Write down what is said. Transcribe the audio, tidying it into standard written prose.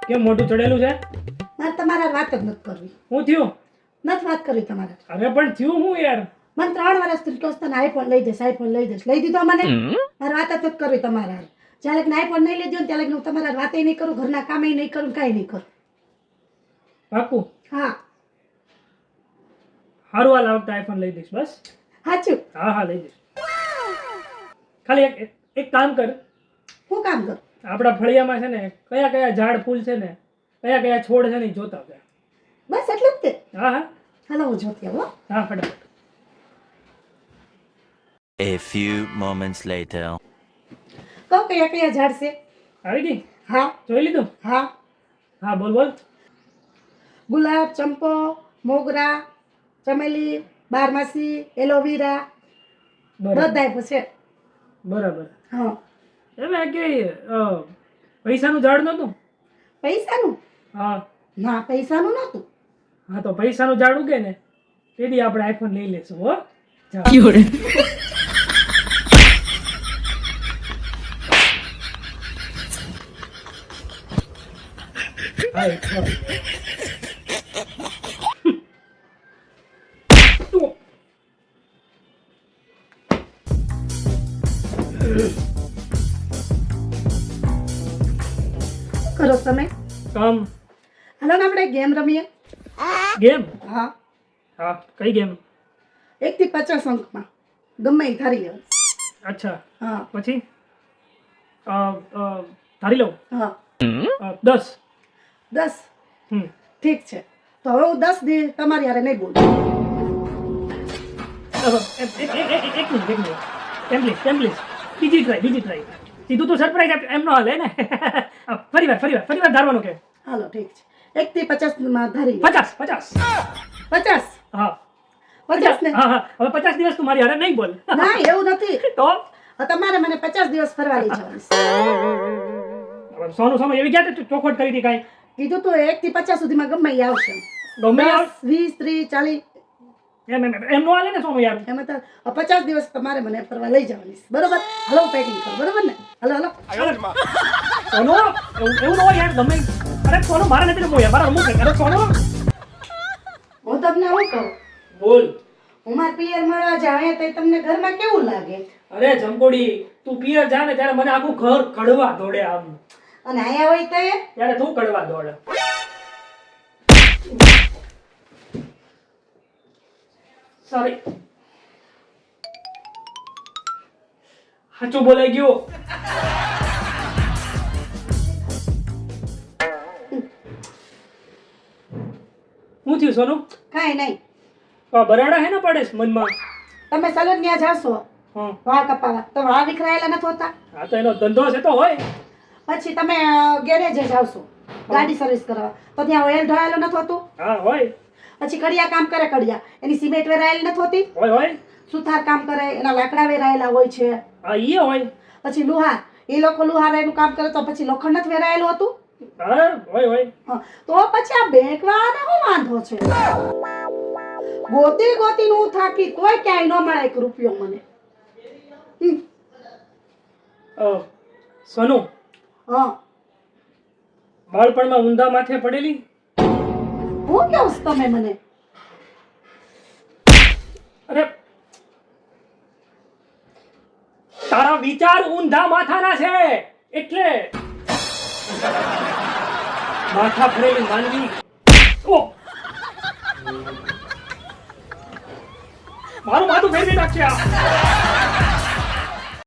કેમ મોઢું ચડેલું છે? મારે તમારા વાત જ નથી કરવી. હું થયું? નથી વાત કરવી તમારે. અરે પણ થયું હું યાર? મને 3 વર્ષથી કહો તને આઈફોન લઈ દઈશ, આઈફોન લઈ દઈશ. લઈ દીધો મને? મારે વાત જ નથી કરવી તમારા. જ્યારે લગન આઈફોન નહીં લઈ દો ને ત્યાં લગન હું તમારા વાતે નહીં કરું, ઘરના કામે નહીં કરું, કાંઈ નહીં કરું. પાકું? હા હારું હાલ, આ વખતે આઈફોન લઈ દઈશ બસ. સાચું? હા હા લઈ દઈશ. ખાલી એક કામ કર. હું કામ કરું? આપણા ફળિયામાં છે ને કયા કયા ઝાડ ફૂલ છે ને કયા કયા છોડ છે ને ઈ જોતા હતા. બસ એટલે જ તે. હા હા હાલો હું જોતી આવું હો. હા ફટાફટ. A few moments later. કહું કયા કયા ઝાડ છે? આવી ગઈ? હા જોઈ લીધું? હા. હા બોલ બોલ. ગુલાબ, ચંપો, મોગરા, ચમેલી, બારમાસી, એલોવેરા બરાબર બધાય છે. બરાબર. હા. એમ કે પૈસાનું ઝાડ નહોતું? પૈસાનું? હા ના પૈસાનું નહોતું. હા તો પૈસાનું ઝાડ ઉગે ને તેથી આપણે આઈફોન લઈ લેશું હો. જા. હાય, ચાલ. કરો તમે. કામ હાલો ને આપણે ગેમ રમીએ. ગેમ? હા. હા કઈ ગેમ? 1 થી 50 અંકમાં ગમે એ ધારી લેવું. અચ્છા હા. પછી ધારી લઉં હા 10. 10. હમ ઠીક છે તો હવે હું 10 દી તમારી હારે નહીં બોલું. એક મિનિટ ટેમ્પલેટ બીજી ટ્રાય સીધું તો સરપ્રાઈઝ એમ નો હાલે ને. ફરી વાર ધારવાનું કે. હાલો ઠીક છે 1 થી 50 માં ધારી લો. 50. 50. હા 50 ને? હા હવે 50 દિવસ તું મારી હારે નહીં બોલ. ના એવું નથી. તો હવે તમારે મને 50 દિવસ ફરવા લઈ જવાનું. સોનું એવી ક્યાં તે ચોખવટ કરી હતી કાંઈ? કીધું તો 1 થી 50 સુધીમાં ગમે એ આવશે. ગમે એ 10, 20, 30, 40 એમ નો હાલે ને સોનું યાર. એમાં તો 50 દિવસ તમારે મને ફરવા લઈ જવાની છે. બરોબર? હાલો પેકિંગ કરો. બરોબર ને? હાલો સોનું એવું ન હોય યાર ગમે. અરે સોનું મારે નથી રમવું યાર, મારે રમવું છે. અરે સોનું હું તમને શું કહું? બોલ. હું મારા પિયર મળવા જાઉં તો તમને ઘરમાં કેવું લાગે? અરે જમકોડી તું પિયર જા ને ત્યારે મને આખું ઘર કડવા દોડે આમ. અને આયા હોય તો ત્યારે તું કડવા દોડે. સોરી. સાચું બોલાઈ ગયું. શું થયું સોનું? કાંઈ નહીં. બરાડા હે ને પડે છે મનમાં. તમે સલૂન ત્યાં જાશો હા વાળ કપાવા તો વાળ વિખરાયેલા નથી હોતા? હા તો એનો ધંધો છે તો હોય. પછી તમે ગેરેજે જાવશો ગાડી સર્વિસ કરવા તો ત્યાં ઓઇલ ઢોળાયેલું નથી હોતું? હા હોય પછી કડિયા કામ કરે કડિયા એની સિમેન્ટ વેરાયેલી નથી હોતી? હોય. સુથાર કામ કરે એના લાકડા વેરાયેલા હોય છે. હા ઈ હોય. પછી લુહાર એ લોકો લુહાર એનું કામ કરે તો પછી લોખંડ નથી વેરાયેલું હતું? હા હોય. હા, તો પછી આ બેંક વાળાને શું વાંધો છે? ગોતી હું થાકી તોય ક્યાંય ન મળે 1 રૂપિયો મને. સોનું હા બાળપણમાં ઊંધા માથે પડેલી. હું કેવું છું તમે મને? અરે તારા વિચાર ઊંધા માથાના છે એટલે માથા ફરેલી માનવી. ઓ મારું માથું ફેરવી નાખશે આ.